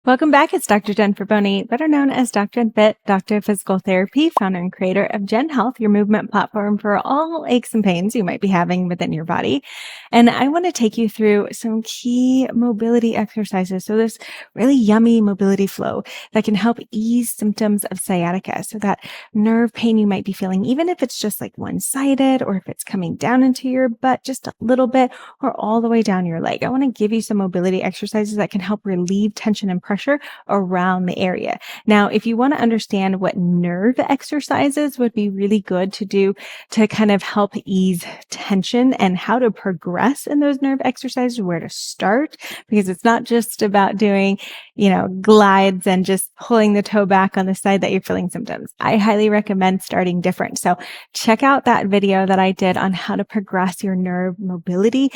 Welcome back. It's Dr. Jen Boney, better known as DocJenFit, Doctor of Physical Therapy, founder and creator of Gen Health, your movement platform for all aches and pains you might be having within your body. And I want to take you through some key mobility exercises. So this really yummy mobility flow that can help ease symptoms of sciatica. So that nerve pain you might be feeling, even if it's just like one-sided or if it's coming down into your butt just a little bit or all the way down your leg. I want to give you some mobility exercises that can help relieve tension and pressure around the area. Now, if you want to understand what nerve exercises would be really good to do to kind of help ease tension and how to progress in those nerve exercises, where to start, because it's not just about doing, glides and just pulling the toe back on the side that you're feeling symptoms. I highly recommend starting different. So check out that video that I did on how to progress your nerve mobility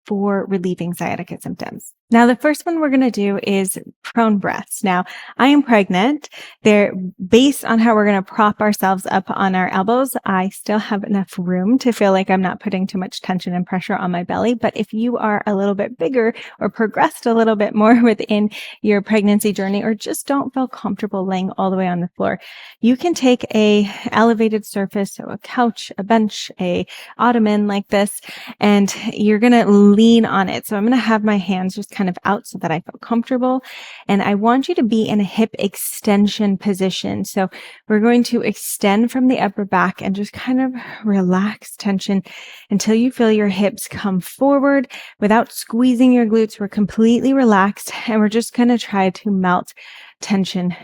for relieving sciatica symptoms. Now, the first one we're going to do is prone breaths. Now, I am pregnant. They're based on how we're going to prop ourselves up on our elbows. I still have enough room to feel like I'm not putting too much tension and pressure on my belly. But if you are a little bit bigger or progressed a little bit more within your pregnancy journey, or just don't feel comfortable laying all the way on the floor, you can take a elevated surface, so a couch, a bench, a ottoman like this, and you're going to lean on it. So I'm going to have my hands just kind of out so that I feel comfortable. And I want you to be in a hip extension position. So we're going to extend from the upper back and just kind of relax tension until you feel your hips come forward without squeezing your glutes. We're completely relaxed and we're just going to try to melt tension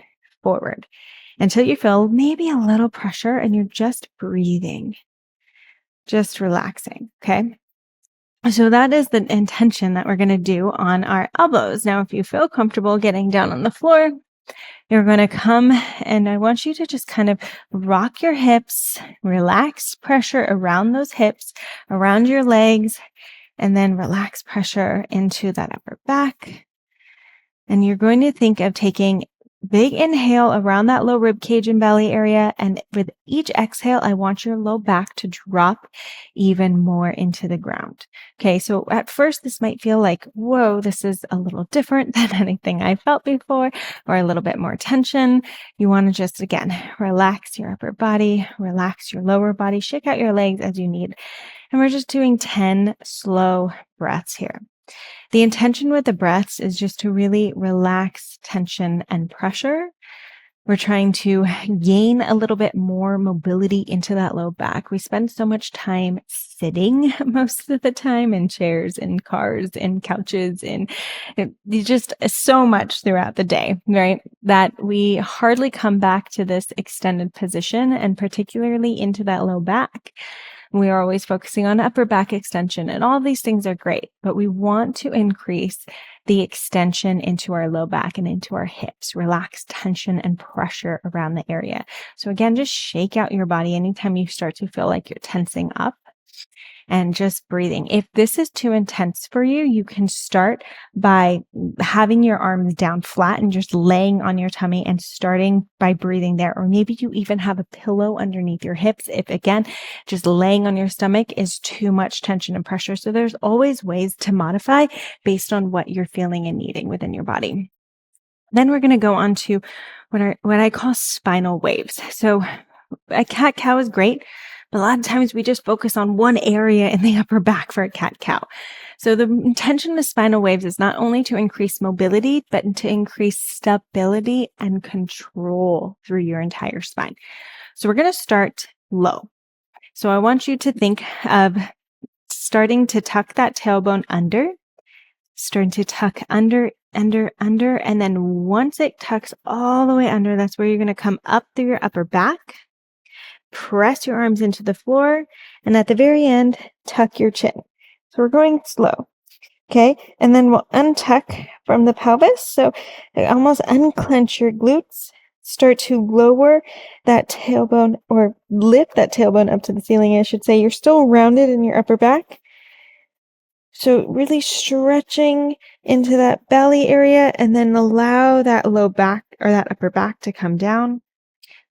forward until you feel maybe a little pressure and you're just breathing, just relaxing. Okay. So that is the intention that we're going to do on our elbows. Now, if you feel comfortable getting down on the floor, you're going to come and I want you to just kind of rock your hips, relax pressure around those hips, around your legs, and then relax pressure into that upper back. And you're going to think of taking big inhale around that low rib cage and belly area. And with each exhale, I want your low back to drop even more into the ground. Okay. So at first, this might feel like, whoa, this is a little different than anything I felt before, or a little bit more tension. You want to just, again, relax your upper body, relax your lower body, shake out your legs as you need. And we're just doing 10 slow breaths here. The intention with the breaths is just to really relax tension and pressure. We're trying to gain a little bit more mobility into that low back. We spend so much time sitting most of the time in chairs, in cars, in couches, in just so much throughout the day, right? That we hardly come back to this extended position and particularly into that low back. We are always focusing on upper back extension and all these things are great, but we want to increase the extension into our low back and into our hips, relax tension and pressure around the area. So again, just shake out your body anytime you start to feel like you're tensing up and just breathing. If this is too intense for you, you can start by having your arms down flat and just laying on your tummy and starting by breathing there. Or maybe you even have a pillow underneath your hips. If again, just laying on your stomach is too much tension and pressure. So there's always ways to modify based on what you're feeling and needing within your body. Then we're going to go on to what I call spinal waves. So a cat-cow is great, but a lot of times we just focus on one area in the upper back for a cat-cow. So the intention of spinal waves is not only to increase mobility, but to increase stability and control through your entire spine. So we're going to start low. So I want you to think of starting to tuck that tailbone under, starting to tuck under, and then once it tucks all the way under, that's where you're going to come up through your upper back, press your arms into the floor, and at the very end, tuck your chin. So we're going slow, okay? And then we'll untuck from the pelvis, so almost unclench your glutes, start to lower that tailbone, or lift that tailbone up to the ceiling, I should say. You're still rounded in your upper back, so really stretching into that belly area, and then allow that low back or that upper back to come down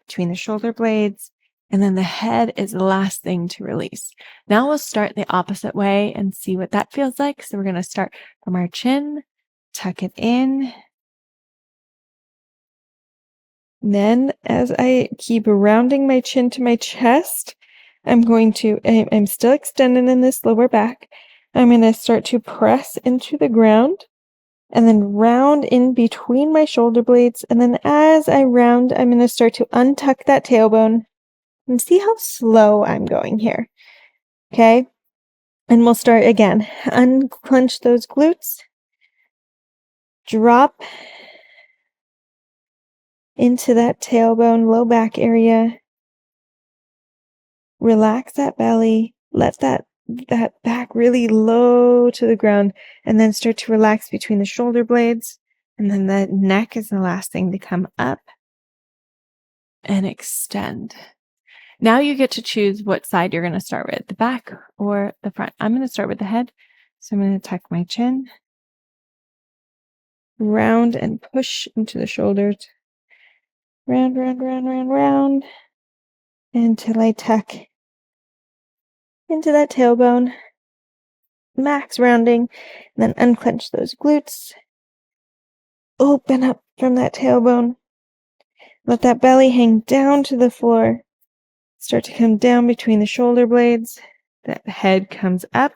between the shoulder blades. And then the head is the last thing to release. Now we'll start the opposite way and see what that feels like. So we're going to start from our chin, tuck it in, Then as I keep rounding my chin to my chest, I'm still extended in this lower back. I'm going to start to press into the ground and then round in between my shoulder blades. And then as I round, I'm going to start to untuck that tailbone and see how slow I'm going here. Okay. And we'll start again. Unclench those glutes. Drop into that tailbone, low back area. Relax that belly. Let that back really low to the ground, and then start to relax between the shoulder blades. And then the neck is the last thing to come up and extend. Now you get to choose what side you're going to start with, the back or the front. I'm going to start with the head. So I'm going to tuck my chin, round and push into the shoulders. Round, round, round, round, round, until I tuck into that tailbone. Max rounding, and then unclench those glutes. Open up from that tailbone. Let that belly hang down to the floor. Start to come down between the shoulder blades. That head comes up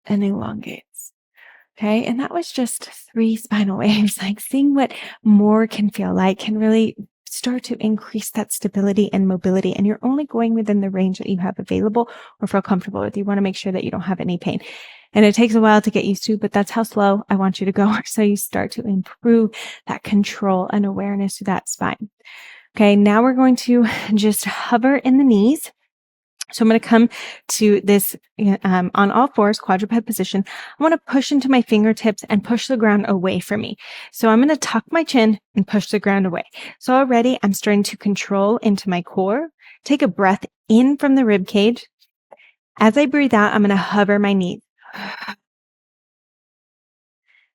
and elongates. Okay, and that was just 3 spinal waves. Like, seeing what more can feel like can really start to increase that stability and mobility. And you're only going within the range that you have available or feel comfortable with. You want to make sure that you don't have any pain. And it takes a while to get used to, but that's how slow I want you to go. So you start to improve that control and awareness to that spine. Okay, now we're going to just hover in the knees. So I'm going to come to this on all fours, quadruped position. I want to push into my fingertips and push the ground away from me. So I'm going to tuck my chin and push the ground away. So already I'm starting to control into my core. Take a breath in from the rib cage. As I breathe out, I'm going to hover my knees.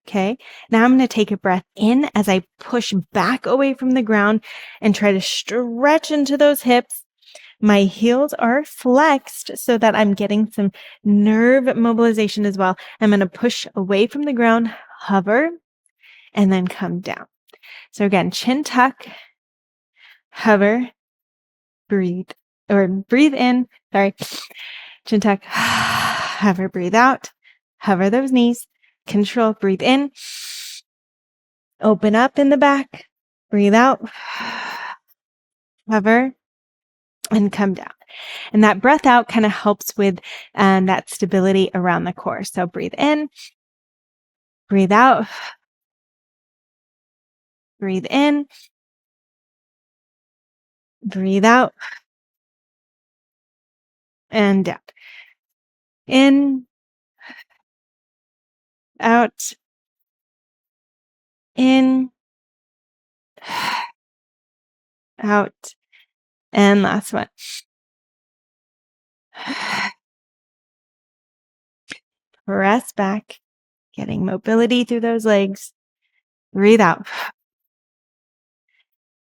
Okay, now I'm going to take a breath in as I push back away from the ground and try to stretch into those hips. My heels are flexed so that I'm getting some nerve mobilization as well. I'm going to push away from the ground, hover, and then come down. So again, chin tuck, hover, breathe in, chin tuck, hover, breathe out, hover those knees, control, breathe in, open up in the back, breathe out, hover, and come down. And that breath out kind of helps with that stability around the core. So breathe in, breathe out, breathe in, breathe out, and down. In, out, in, out, and last one. Press back, getting mobility through those legs. Breathe out.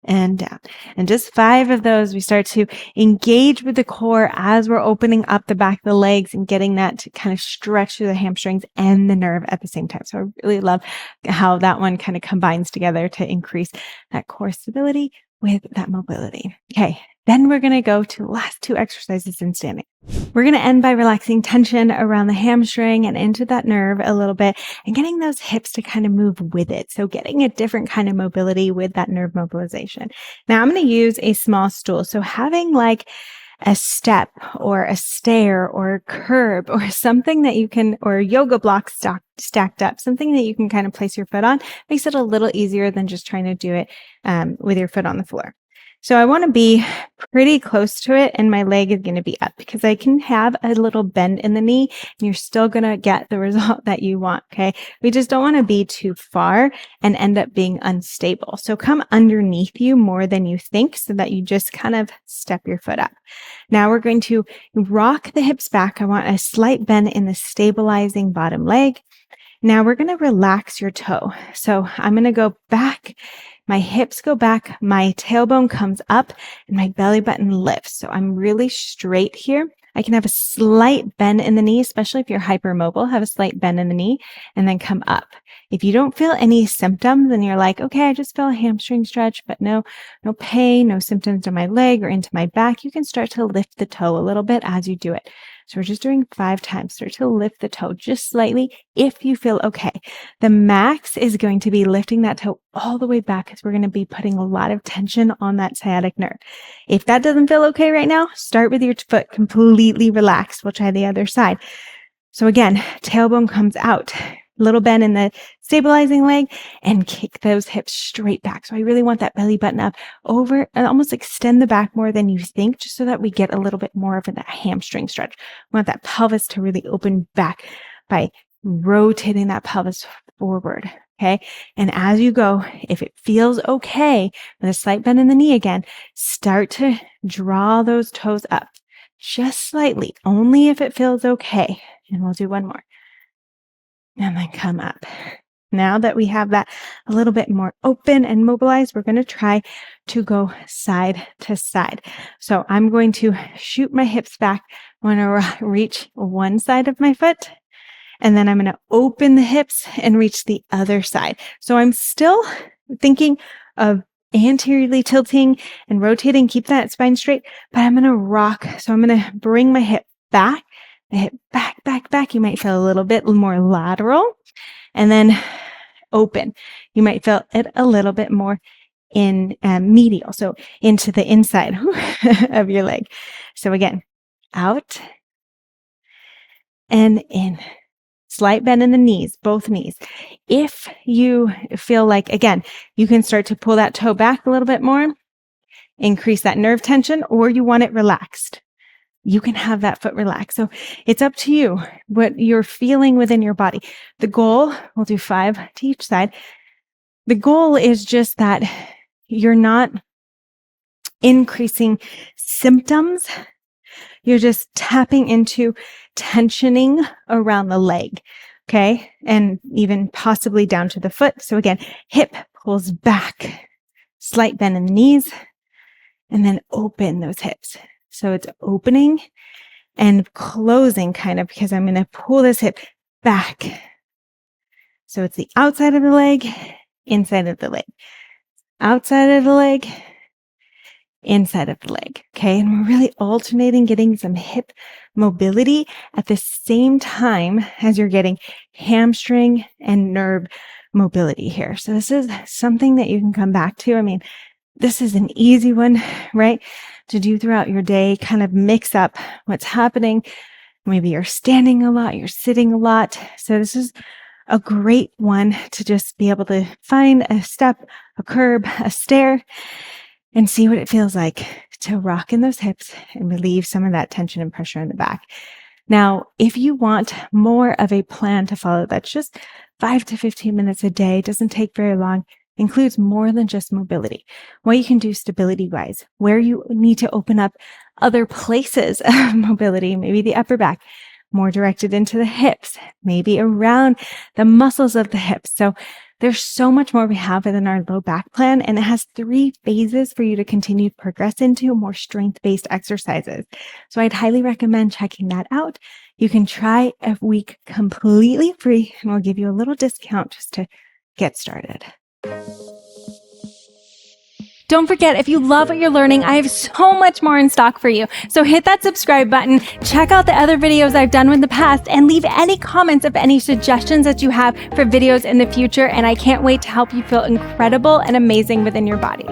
And down. And just 5 of those, we start to engage with the core as we're opening up the back of the legs and getting that to kind of stretch through the hamstrings and the nerve at the same time. So I really love how that one kind of combines together to increase that core stability with that mobility. Okay. Then we're going to go to the last 2 exercises in standing. We're going to end by relaxing tension around the hamstring and into that nerve a little bit and getting those hips to kind of move with it. So getting a different kind of mobility with that nerve mobilization. Now I'm going to use a small stool. So having like a step or a stair or a curb or something that you can, or a yoga block stacked up, something that you can kind of place your foot on makes it a little easier than just trying to do it with your foot on the floor. So I want to be pretty close to it, and my leg is going to be up because I can have a little bend in the knee and you're still going to get the result that you want. Okay. We just don't want to be too far and end up being unstable. So come underneath you more than you think so that you just kind of step your foot up. Now we're going to rock the hips back. I want a slight bend in the stabilizing bottom leg. Now we're going to relax your toe. So I'm going to go back. My hips go back, my tailbone comes up, and my belly button lifts. So I'm really straight here. I can have a slight bend in the knee, especially if you're hypermobile, have a slight bend in the knee and then come up. If you don't feel any symptoms and you're like, okay, I just feel a hamstring stretch, but no pain, no symptoms in my leg or into my back, you can start to lift the toe a little bit as you do it. So we're just doing 5 times. Start to lift the toe just slightly if you feel okay. The max is going to be lifting that toe all the way back because we're going to be putting a lot of tension on that sciatic nerve. If that doesn't feel okay right now, start with your foot completely relaxed. We'll try the other side. So again, tailbone comes out, little bend in the stabilizing leg, and kick those hips straight back. So I really want that belly button up over and almost extend the back more than you think, just so that we get a little bit more of a hamstring stretch. We want that pelvis to really open back by rotating that pelvis forward. Okay. And as you go, if it feels okay with a slight bend in the knee again, start to draw those toes up just slightly, only if it feels okay. And we'll do one more. And then come up. Now that we have that a little bit more open and mobilized, we're going to try to go side to side. So I'm going to shoot my hips back. I'm going to reach one side of my foot, and then I'm going to open the hips and reach the other side. So I'm still thinking of anteriorly tilting and rotating, keep that spine straight, but I'm going to rock. So I'm going to bring my hip back. The hip back, back, back. You might feel a little bit more lateral and then open. You might feel it a little bit more in medial. So into the inside of your leg. So again, out and in. Slight bend in the knees, both knees. If you feel like, again, you can start to pull that toe back a little bit more, increase that nerve tension, or you want it relaxed. You can have that foot relaxed. So it's up to you what you're feeling within your body. The goal, we'll do 5 to each side. The goal is just that you're not increasing symptoms. You're just tapping into tensioning around the leg. Okay. And even possibly down to the foot. So again, hip pulls back, slight bend in the knees, and then open those hips. So it's opening and closing kind of, because I'm going to pull this hip back. So it's the outside of the leg, inside of the leg, outside of the leg, inside of the leg. Okay. And we're really alternating, getting some hip mobility at the same time as you're getting hamstring and nerve mobility here. So this is something that you can come back to. I mean, this is an easy one, right? To do throughout your day, kind of mix up what's happening. Maybe you're standing a lot, you're sitting a lot. So this is a great one to just be able to find a step, a curb, a stair, and see what it feels like to rock in those hips and relieve some of that tension and pressure in the back. Now, if you want more of a plan to follow, that's just 5 to 15 minutes a day, doesn't take very long, includes more than just mobility. What you can do stability-wise, where you need to open up other places of mobility, maybe the upper back, more directed into the hips, maybe around the muscles of the hips. So there's so much more we have within our low back plan, and it has 3 phases for you to continue to progress into more strength-based exercises. So I'd highly recommend checking that out. You can try a week completely free, and we'll give you a little discount just to get started. Don't forget, if you love what you're learning, I have so much more in stock for you. So hit that subscribe button, check out the other videos I've done in the past, and leave any comments of any suggestions that you have for videos in the future. And I can't wait to help you feel incredible and amazing within your body.